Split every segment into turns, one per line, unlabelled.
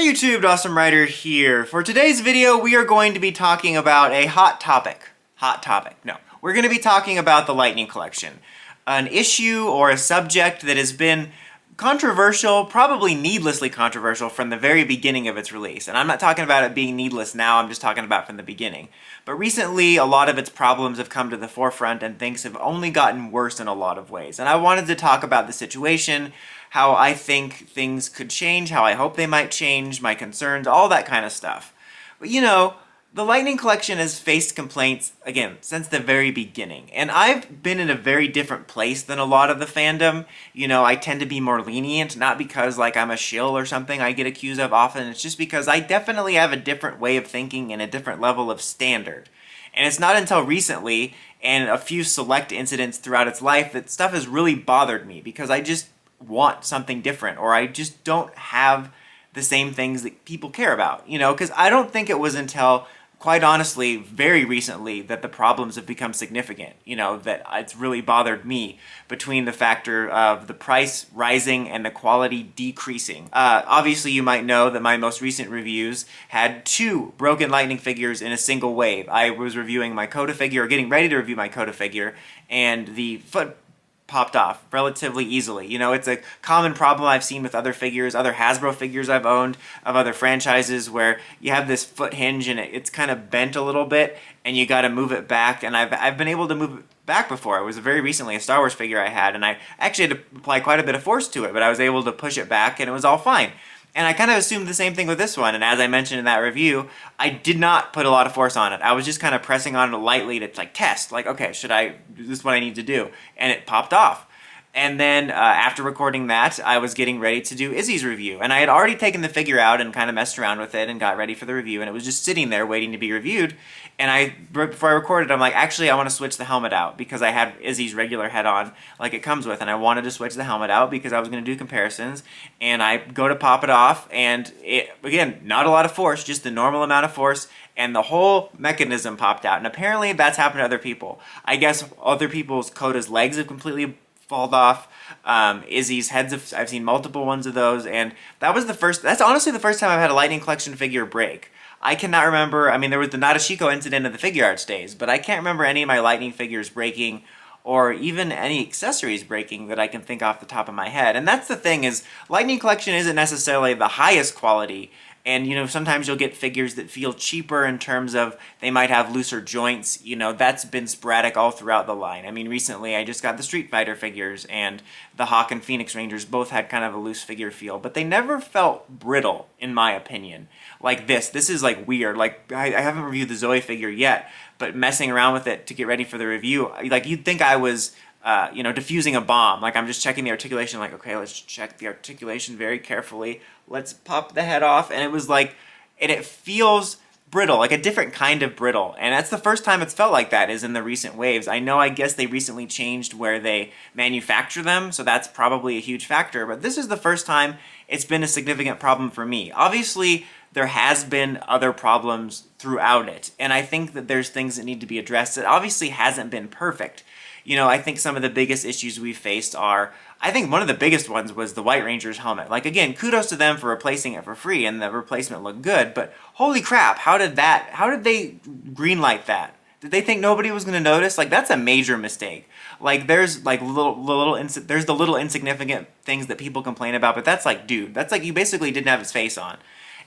Hey YouTube, Awesome Writer here. For today's video, we are going to be talking about a hot topic. No. We're going to be talking about the Lightning Collection. An issue or a subject that has been controversial, probably needlessly controversial from the very beginning of its release. And I'm not talking about it being needless now, I'm just talking about from the beginning. But recently, a lot of its problems have come to the forefront and things have only gotten worse in a lot of ways. And I wanted to talk about the situation, how I think things could change, how I hope they might change, my concerns, all that kind of stuff. But you know, the Lightning Collection has faced complaints, again, since the very beginning. And I've been in a very different place than a lot of the fandom. You know, I tend to be more lenient, not because like I'm a shill or something I get accused of often. It's just because I definitely have a different way of thinking and a different level of standard. And it's not until recently, and a few select incidents throughout its life, that stuff has really bothered me because I just want something different, or I just don't have the same things that people care about, you know, because I don't think it was until, quite honestly, very recently that the problems have become significant, you know, that it's really bothered me between the factor of the price rising and the quality decreasing. Obviously, you might know that my most recent reviews had 2 broken Lightning figures in a single wave. I was reviewing my Coda figure, or getting ready to review my Coda figure, and the foot popped off relatively easily. You know, it's a common problem I've seen with other figures, other Hasbro figures I've owned of other franchises, where you have this foot hinge and it's kind of bent a little bit and you got to move it back, and I've been able to move it back before. It was very recently a Star Wars figure I had, and I actually had to apply quite a bit of force to it, but I was able to push it back and it was all fine. And I kind of assumed the same thing with this one, and as I mentioned in that review, I did not put a lot of force on it. I was just kind of pressing on it lightly to like test, like, okay, is this what I need to do? And it popped off. And then after recording that, I was getting ready to do Izzy's review. And I had already taken the figure out and kind of messed around with it and got ready for the review, and it was just sitting there waiting to be reviewed. And right before I recorded, I'm like, actually, I want to switch the helmet out because I had Izzy's regular head on like it comes with, and I wanted to switch the helmet out because I was going to do comparisons. And I go to pop it off, and again, not a lot of force, just the normal amount of force, and the whole mechanism popped out. And apparently that's happened to other people. I guess other people's Coda's legs have completely fallen off. Izzy's heads, I've seen multiple ones of those, and that's honestly the first time I've had a Lightning Collection figure break. I cannot remember, I mean, there was the Nadeshiko incident of the Figure Arts days, but I can't remember any of my Lightning figures breaking, or even any accessories breaking that I can think off the top of my head. And that's the thing, is Lightning Collection isn't necessarily the highest quality. And, you know, sometimes you'll get figures that feel cheaper in terms of they might have looser joints. You know, that's been sporadic all throughout the line. I mean, recently I just got the Street Fighter figures, and the Hawk and Phoenix Rangers both had kind of a loose figure feel, but they never felt brittle, in my opinion. Like this is like weird. Like, I haven't reviewed the Zoe figure yet, but messing around with it to get ready for the review, like, you'd think I was you know, diffusing a bomb. Like, I'm just checking the articulation, like, okay, let's check the articulation very carefully. Let's pop the head off. And it was like, and it feels brittle, like a different kind of brittle. And that's the first time it's felt like that, is in the recent waves. I know, I guess they recently changed where they manufacture them, so that's probably a huge factor. But this is the first time it's been a significant problem for me. Obviously, there has been other problems throughout it. And I think that there's things that need to be addressed. It obviously hasn't been perfect. You know, I think some of the biggest issues we've faced are, I think one of the biggest ones was the White Ranger's helmet. Like, again, kudos to them for replacing it for free, and the replacement looked good, but holy crap, how did they greenlight that? Did they think nobody was going to notice? Like, that's a major mistake. Like, there's like there's the little insignificant things that people complain about, but that's like, dude, that's like, you basically didn't have his face on.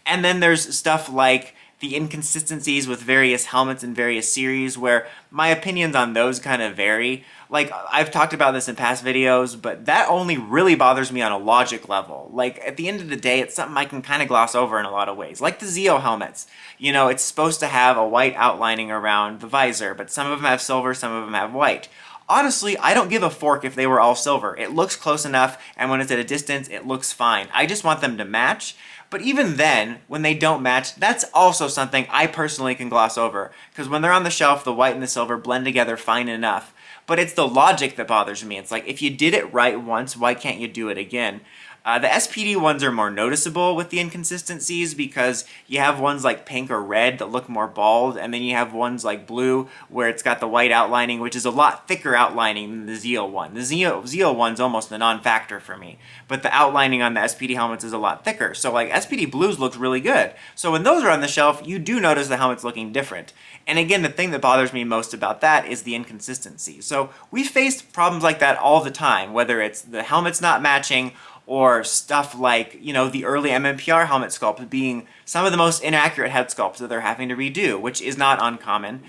And then there's stuff like the inconsistencies with various helmets in various series, where my opinions on those kind of vary. Like, I've talked about this in past videos, but that only really bothers me on a logic level. Like, at the end of the day, it's something I can kind of gloss over in a lot of ways. Like the Zeo helmets. You know, it's supposed to have a white outlining around the visor, but some of them have silver, some of them have white. Honestly, I don't give a fork if they were all silver. It looks close enough, and when it's at a distance, it looks fine. I just want them to match. But even then, when they don't match, that's also something I personally can gloss over. Because when they're on the shelf, the white and the silver blend together fine enough. But it's the logic that bothers me. It's like, if you did it right once, why can't you do it again? The SPD ones are more noticeable with the inconsistencies because you have ones like pink or red that look more bald, and then you have ones like blue where it's got the white outlining, which is a lot thicker outlining than the Zeal one. The Zeal one's almost a non-factor for me, but the outlining on the SPD helmets is a lot thicker. So like SPD blues look really good. So when those are on the shelf, you do notice the helmet's looking different. And again, the thing that bothers me most about that is the inconsistency. So we faced problems like that all the time, whether it's the helmets not matching or stuff like, you know, the early mmpr helmet sculpts being some of the most inaccurate head sculpts that they're having to redo, which is not uncommon.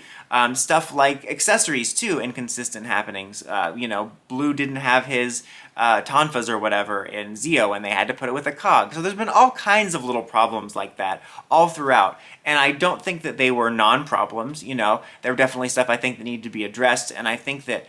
Stuff like accessories too, inconsistent happenings. You know, Blue didn't have his tonfas or whatever in Zeo, and they had to put it with a cog. So there's been all kinds of little problems like that all throughout. And I don't think that they were non-problems, you know. There were definitely stuff I think that needed to be addressed, and I think that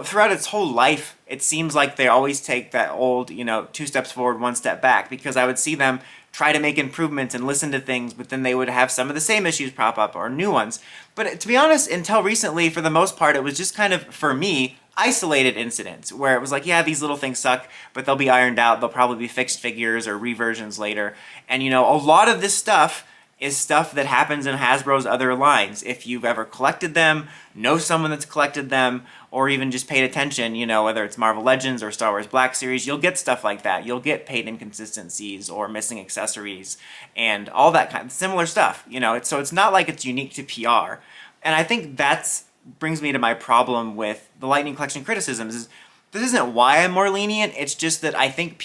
throughout its whole life, it seems like they always take that old, you know, 2 steps forward, 1 step back, because I would see them try to make improvements and listen to things, but then they would have some of the same issues pop up or new ones. But to be honest, until recently, for the most part, it was just kind of, for me, isolated incidents where it was like, yeah, these little things suck, but they'll be ironed out. They'll probably be fixed figures or reversions later. And, you know, a lot of this stuff is stuff that happens in Hasbro's other lines. If you've ever collected them, know someone that's collected them, or even just paid attention, you know, whether it's Marvel Legends or Star Wars Black Series, you'll get stuff like that. You'll get paint inconsistencies or missing accessories and all that kind of similar stuff, you know. So it's not like it's unique to PR. And I think that's brings me to my problem with the Lightning Collection criticisms. Is this isn't why I'm more lenient, it's just that I think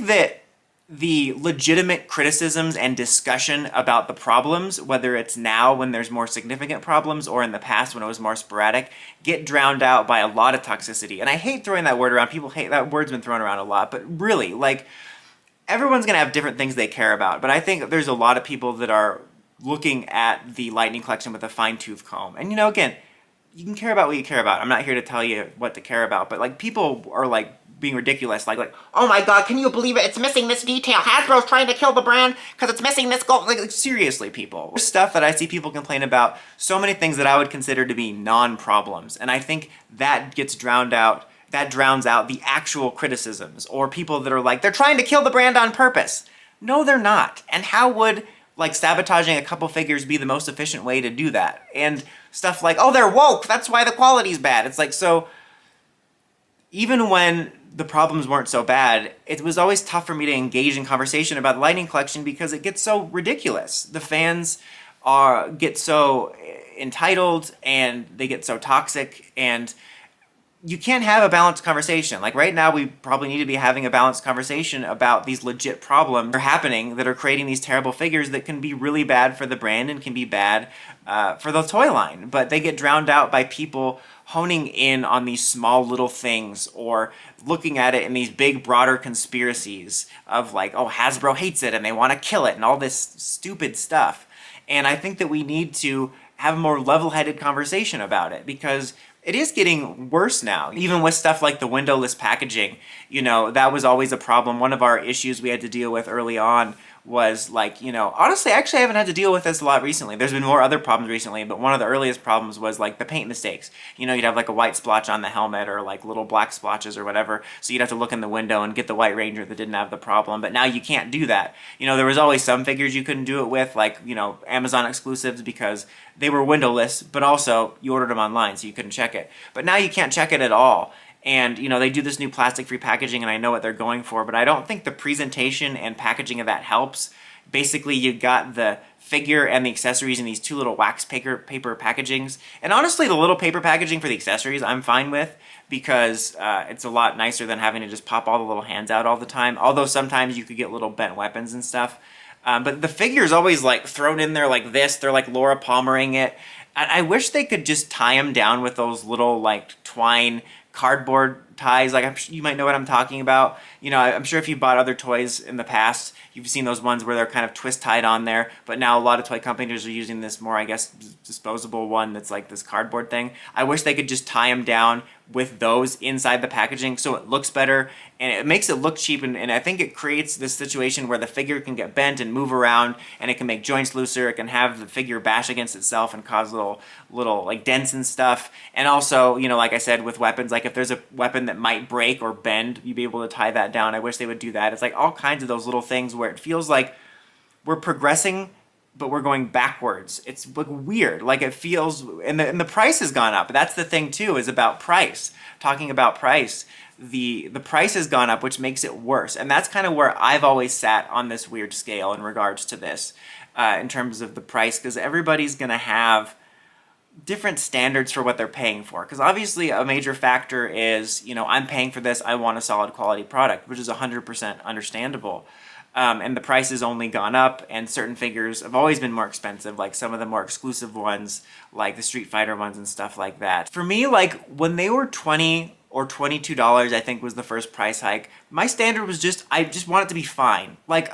that the legitimate criticisms and discussion about the problems, whether it's now when there's more significant problems or in the past when it was more sporadic, get drowned out by a lot of toxicity. And I hate throwing that word around. People hate that word's been thrown around a lot, but really, like, everyone's gonna have different things they care about. But I think there's a lot of people that are looking at the Lightning Collection with a fine-tooth comb. And, you know, again, you can care about what you care about. I'm not here to tell you what to care about, but like, people are like being ridiculous, like, oh my god, can you believe it? It's missing this detail. Hasbro's trying to kill the brand because it's missing this gold. Like, seriously, people. There's stuff that I see people complain about, so many things that I would consider to be non-problems, and I think that gets drowned out. That drowns out the actual criticisms, or people that are like, they're trying to kill the brand on purpose. No, they're not. And how would, like, sabotaging a couple figures be the most efficient way to do that? And stuff like, oh, they're woke, that's why the quality's bad. It's like, so even when the problems weren't so bad, it was always tough for me to engage in conversation about the Lightning Collection because it gets so ridiculous. The fans get so entitled and they get so toxic, and you can't have a balanced conversation. Like, right now, we probably need to be having a balanced conversation about these legit problems that are happening, that are creating these terrible figures that can be really bad for the brand and can be bad for the toy line. But they get drowned out by people honing in on these small little things, or looking at it in these big, broader conspiracies of like, oh, Hasbro hates it and they want to kill it and all this stupid stuff. And I think that we need to have a more level-headed conversation about it, because it is getting worse now. Even with stuff like the windowless packaging, you know, that was always a problem. One of our issues we had to deal with early on was like, you know, honestly, actually I haven't had to deal with this a lot recently. There's been more other problems recently, but one of the earliest problems was like the paint mistakes. You know, you'd have like a white splotch on the helmet or like little black splotches or whatever, so you'd have to look in the window and get the White Ranger that didn't have the problem. But now you can't do that. You know, there was always some figures you couldn't do it with, like, you know, Amazon exclusives, because they were windowless, but also you ordered them online so you couldn't check it. But now you can't check it at all. And, you know, they do this new plastic-free packaging, and I know what they're going for, but I don't think the presentation and packaging of that helps. Basically, you got the figure and the accessories in these two little wax paper packagings. And honestly, the little paper packaging for the accessories I'm fine with, because it's a lot nicer than having to just pop all the little hands out all the time. Although sometimes you could get little bent weapons and stuff. But the figure's always like thrown in there like this. They're like Laura Palmering it. I wish they could just tie them down with those little like twine cardboard ties. Like, you might know what I'm talking about. You know, I'm sure if you bought other toys in the past, you've seen those ones where they're kind of twist tied on there, but now a lot of toy companies are using this more, I guess, disposable one that's like this cardboard thing. I wish they could just tie them down with those inside the packaging so it looks better and it makes it look cheap, and I think it creates this situation where the figure can get bent and move around, and it can make joints looser, it can have the figure bash against itself and cause little like dents and stuff. And also, you know, like I said, with weapons, like if there's a weapon that might break or bend, you'd be able to tie that down. I wish they would do that. It's like all kinds of those little things where it feels like we're progressing but we're going backwards. It's like weird. Like it feels, and the price has gone up. That's the thing too, is about price. Talking about price, the price has gone up, which makes it worse. And that's kind of where I've always sat on this weird scale in regards to this, in terms of the price, because everybody's gonna have different standards for what they're paying for. Because obviously a major factor is, you know, I'm paying for this, I want a solid quality product, which is 100% understandable. And the price has only gone up, and certain figures have always been more expensive, like some of the more exclusive ones, like the Street Fighter ones and stuff like that. For me, like when they were $20 or $22, I think was the first price hike, my standard was just, I just want it to be fine. Like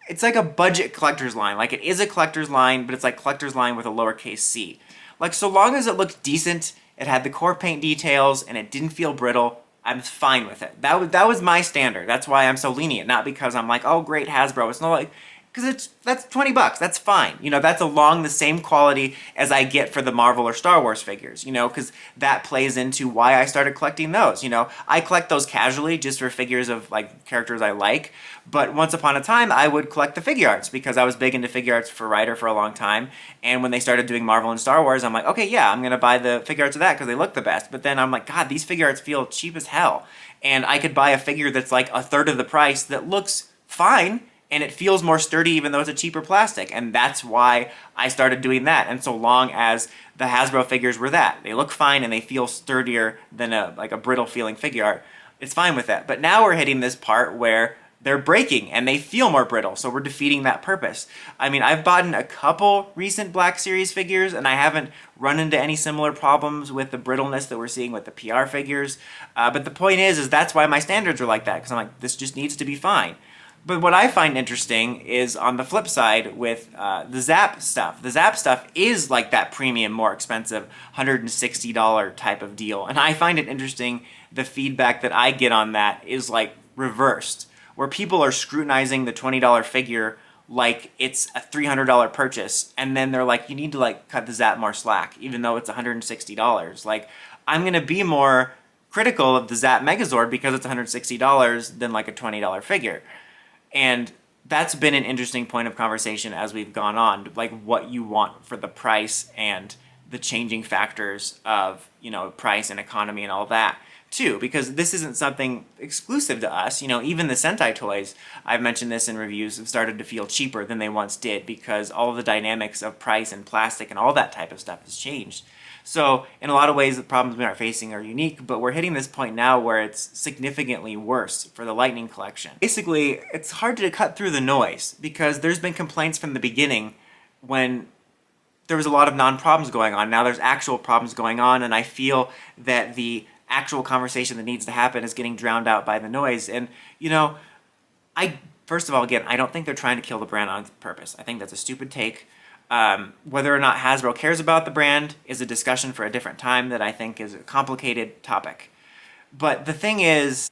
it's like a budget collector's line. Like it is a collector's line, but it's like collector's line with a lowercase c. Like so long as it looked decent, it had the core paint details, and it didn't feel brittle, I'm fine with it. That was my standard. That's why I'm so lenient. Not because I'm like, oh great, Hasbro. It's not like, because that's $20. That's fine. You know, that's along the same quality as I get for the Marvel or Star Wars figures, you know, because that plays into why I started collecting those. You know, I collect those casually just for figures of like characters I like, but once upon a time I would collect the figure arts because I was big into figure arts for Ryder for a long time, and when they started doing Marvel and Star Wars, I'm like, okay, yeah, I'm gonna buy the figure arts of that because they look the best. But then I'm like, God, these figure arts feel cheap as hell, and I could buy a figure that's like a third of the price that looks fine, and it feels more sturdy even though it's a cheaper plastic. And that's why I started doing that. And so long as the Hasbro figures were that, they look fine and they feel sturdier than like a brittle feeling figure art, it's fine with that. But now we're hitting this part where they're breaking and they feel more brittle, so we're defeating that purpose. I mean, I've bought a couple recent Black Series figures and I haven't run into any similar problems with the brittleness that we're seeing with the PR figures. But the point is that's why my standards are like that, because I'm like, this just needs to be fine. But what I find interesting is on the flip side with the Zap stuff. The Zap stuff is like that premium, more expensive, $160 type of deal. And I find it interesting, the feedback that I get on that is like reversed, where people are scrutinizing the $20 figure like it's a $300 purchase. And then they're like, you need to like cut the Zap more slack, even though it's $160. Like, I'm going to be more critical of the Zap Megazord because it's $160 than like a $20 figure. And that's been an interesting point of conversation as we've gone on, like what you want for the price and the changing factors of, you know, price and economy and all that too, because this isn't something exclusive to us. You know, even the Sentai toys, I've mentioned this in reviews, have started to feel cheaper than they once did because all of the dynamics of price and plastic and all that type of stuff has changed. So in a lot of ways, the problems we are facing are unique, but we're hitting this point now where it's significantly worse for the Lightning Collection. Basically, it's hard to cut through the noise because there's been complaints from the beginning when there was a lot of non-problems going on. Now there's actual problems going on, and I feel that the actual conversation that needs to happen is getting drowned out by the noise. And, you know, first of all, again, I don't think they're trying to kill the brand on purpose. I think that's a stupid take. Whether or not Hasbro cares about the brand is a discussion for a different time that I think is a complicated topic. But the thing is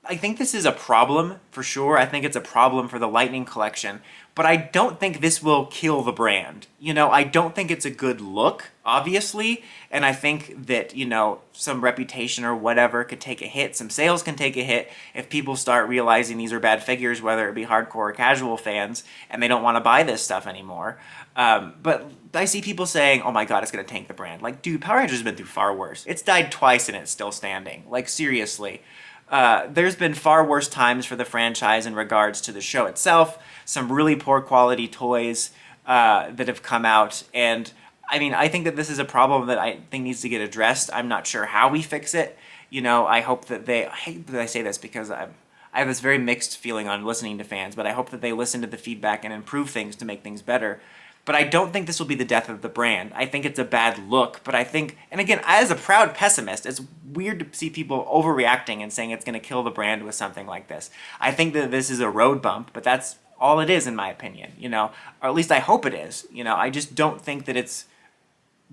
I think this is a problem for sure. I think it's a problem for the Lightning Collection, but I don't think this will kill the brand. You know, I don't think it's a good look, obviously, and I think that, you know, some reputation or whatever could take a hit, some sales can take a hit if people start realizing these are bad figures, whether it be hardcore or casual fans, and they don't want to buy this stuff anymore. But I see people saying, oh my god, it's going to tank the brand. Like, dude, Power Rangers has been through far worse. It's died twice and it's still standing. Like, seriously. There's been far worse times for the franchise in regards to the show itself, some really poor quality toys that have come out, and I mean, I think that this is a problem that I think needs to get addressed. I'm not sure how we fix it. You know, I hope that I hate that I say this because I have this very mixed feeling on listening to fans, but I hope that they listen to the feedback and improve things to make things better. But I don't think this will be the death of the brand. I think it's a bad look, but I think, and again, as a proud pessimist, it's weird to see people overreacting and saying it's going to kill the brand with something like this. I think that this is a road bump, but that's all it is in my opinion, you know, or at least I hope it is. You know, I just don't think that it's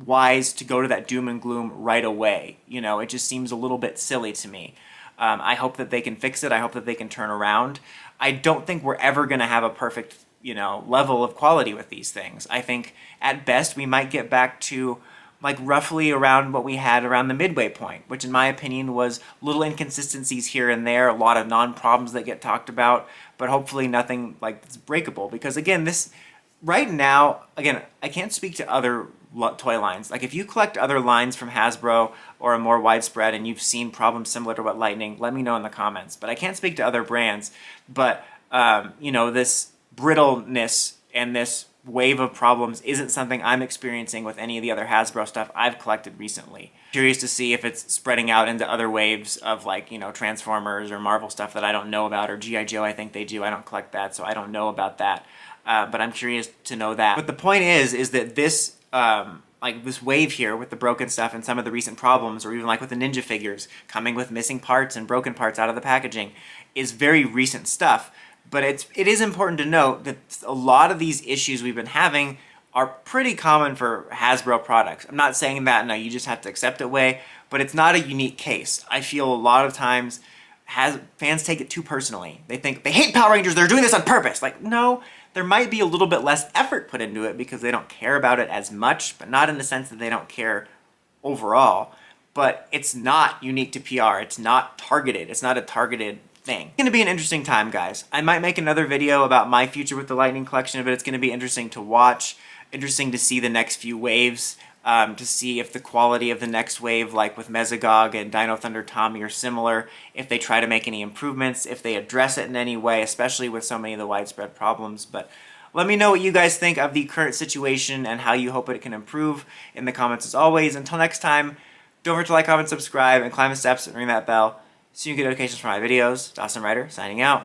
wise to go to that doom and gloom right away. You know, it just seems a little bit silly to me. I hope that they can fix it. I hope that they can turn around. I don't think we're ever going to have a perfect, you know, level of quality with these things. I think at best we might get back to like roughly around what we had around the midway point, which in my opinion was little inconsistencies here and there, a lot of non-problems that get talked about, but hopefully nothing like it's breakable. Because again, this right now, again, I can't speak to other toy lines. Like if you collect other lines from Hasbro or a more widespread and you've seen problems similar to what Lightning, let me know in the comments. But I can't speak to other brands. But you know, this brittleness and this wave of problems isn't something I'm experiencing with any of the other Hasbro stuff I've collected recently. Curious to see if it's spreading out into other waves of like, you know, Transformers or Marvel stuff that I don't know about, or G.I. Joe I think they do. I don't collect that, so I don't know about that. But I'm curious to know that. But the point is that this like this wave here with the broken stuff and some of the recent problems, or even like with the Ninja figures coming with missing parts and broken parts out of the packaging, is very recent stuff. But it is important to note that a lot of these issues we've been having are pretty common for Hasbro products. I'm not saying that, no, you just have to accept it away, but it's not a unique case. I feel a lot of times fans take it too personally. They think they hate Power Rangers, they're doing this on purpose. Like, no, there might be a little bit less effort put into it because they don't care about it as much, but not in the sense that they don't care overall. But it's not unique to PR. It's not targeted. It's not a targeted thing. It's going to be an interesting time, guys. I might make another video about my future with the Lightning collection, but it's going to be interesting to watch, interesting to see the next few waves, to see if the quality of the next wave, like with Mesogog and Dino Thunder Tommy, are similar, if they try to make any improvements, if they address it in any way, especially with so many of the widespread problems. But let me know what you guys think of the current situation and how you hope it can improve in the comments as always. Until next time, don't forget to like, comment, subscribe, and climb the steps and ring that bell so you can get notifications for my videos. Dawson Ryder, signing out.